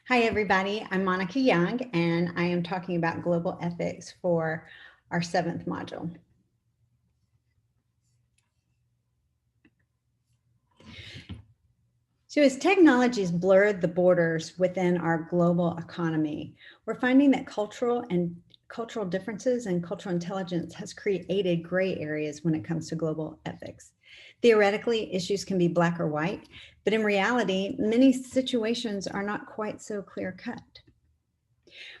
Hi, everybody. I'm Monica Young, and I am talking about global ethics for our seventh module. So as technologies blurred the borders within our global economy, we're finding that cultural differences and cultural intelligence has created gray areas when it comes to global ethics. Theoretically, issues can be black or white, but in reality, many situations are not quite so clear cut.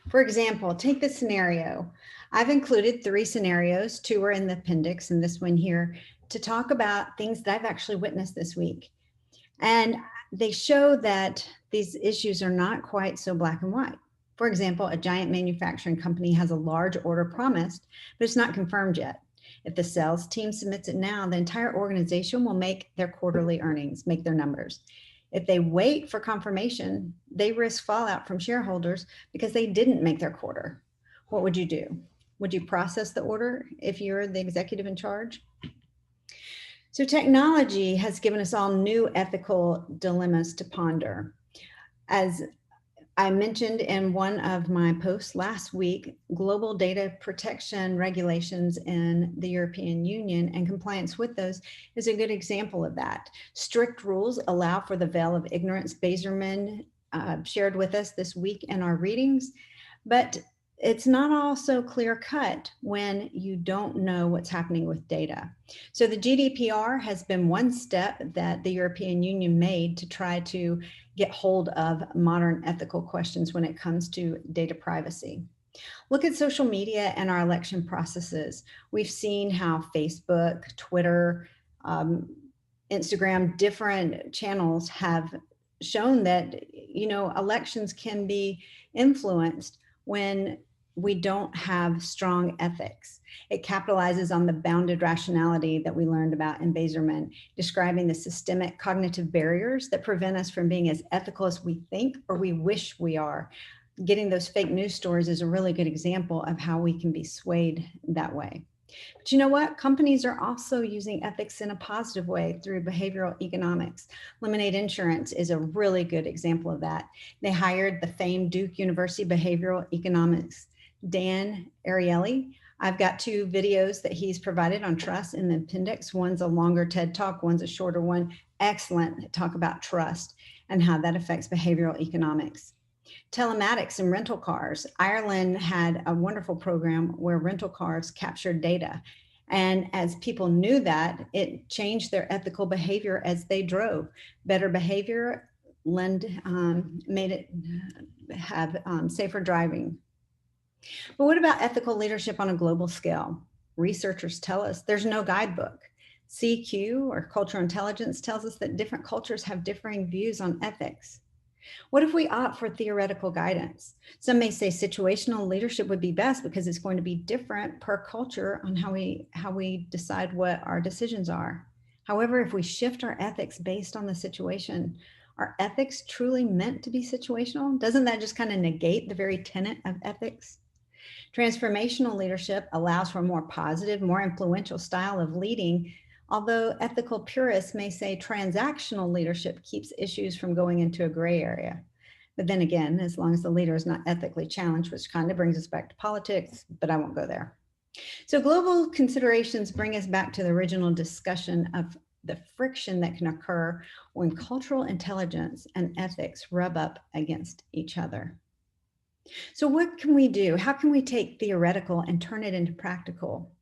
For example, take this scenario. I've included three scenarios, two are in the appendix and this one here, to talk about things that I've actually witnessed this week. And they show that these issues are not quite so black and white. For example, a giant manufacturing company has a large order promised, but it's not confirmed yet. If the sales team submits it now, the entire organization will make their quarterly earnings, make their numbers. If they wait for confirmation, they risk fallout from shareholders because they didn't make their quarter. What would you do? Would you process the order if you're the executive in charge? So technology has given us all new ethical dilemmas to ponder. As I mentioned in one of my posts last week, global data protection regulations in the European Union and compliance with those is a good example of that. Strict rules allow for the veil of ignorance. Beserman shared with us this week in our readings, but it's not all so clear cut when you don't know what's happening with data. So the GDPR has been one step that the European Union made to try to get hold of modern ethical questions when it comes to data privacy. Look at social media and our election processes. We've seen how Facebook, Twitter, Instagram, different channels have shown that, elections can be influenced when we don't have strong ethics. It capitalizes on the bounded rationality that we learned about in Beserman, describing the systemic cognitive barriers that prevent us from being as ethical as we think or we wish we are. Getting those fake news stories is a really good example of how we can be swayed that way. But you know what? Companies are also using ethics in a positive way through behavioral economics. Lemonade Insurance is a really good example of that. They hired the famed Duke University behavioral economics Dan Ariely. I've got two videos that he's provided on trust in the appendix. One's a longer TED talk, one's a shorter one. Excellent talk about trust and how that affects behavioral economics. Telematics and rental cars. Ireland had a wonderful program where rental cars captured data. And as people knew that, it changed their ethical behavior as they drove. Better behavior made it have safer driving. But what about ethical leadership on a global scale? Researchers tell us there's no guidebook. CQ, or cultural intelligence, tells us that different cultures have differing views on ethics. What if we opt for theoretical guidance? Some may say situational leadership would be best because it's going to be different per culture on how we decide what our decisions are. However, if we shift our ethics based on the situation, are ethics truly meant to be situational? Doesn't that just kind of negate the very tenet of ethics? Transformational leadership allows for a more positive, more influential style of leading, although ethical purists may say transactional leadership keeps issues from going into a gray area. But then again, as long as the leader is not ethically challenged, which kind of brings us back to politics, but I won't go there. So global considerations bring us back to the original discussion of the friction that can occur when cultural intelligence and ethics rub up against each other. So what can we do? How can we take theoretical and turn it into practical?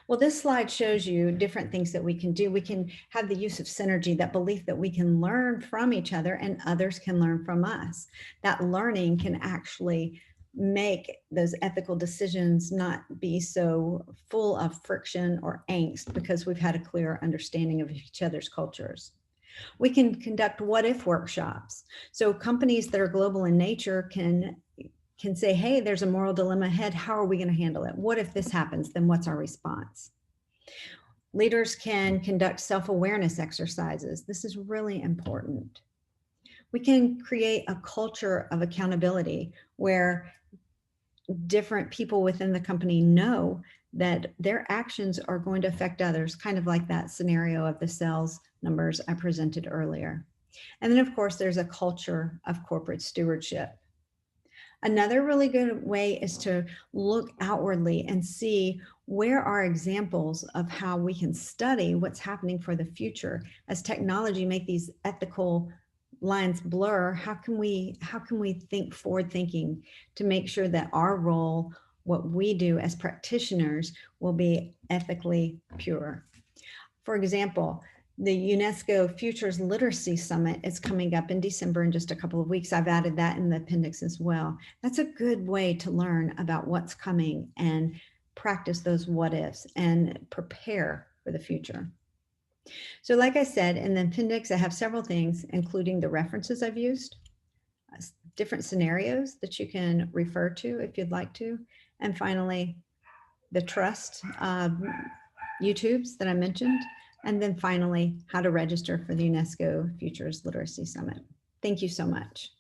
Well, this slide shows you different things that we can do. We can have the use of synergy, that belief that we can learn from each other and others can learn from us. That learning can actually make those ethical decisions not be so full of friction or angst because we've had a clear understanding of each other's cultures. We can conduct what if workshops. So companies that are global in nature can say, hey, there's a moral dilemma ahead. How are we going to handle it? What if this happens? Then what's our response? Leaders can conduct self-awareness exercises. This is really important. We can create a culture of accountability where different people within the company know that their actions are going to affect others, kind of like that scenario of the sales numbers I presented earlier. And then, of course, there's a culture of corporate stewardship. Another really good way is to look outwardly and see where are examples of how we can study what's happening for the future. As technology make these ethical lines blur, how can we think forward thinking to make sure that our role, what we do as practitioners, will be ethically pure? For example, the UNESCO Futures Literacy Summit is coming up in December in just a couple of weeks. I've added that in the appendix as well. That's a good way to learn about what's coming and practice those what ifs and prepare for the future. So like I said, in the appendix, I have several things, including the references I've used, different scenarios that you can refer to if you'd like to, and finally, the trust YouTubes that I mentioned, and then finally, how to register for the UNESCO Futures Literacy Summit. Thank you so much.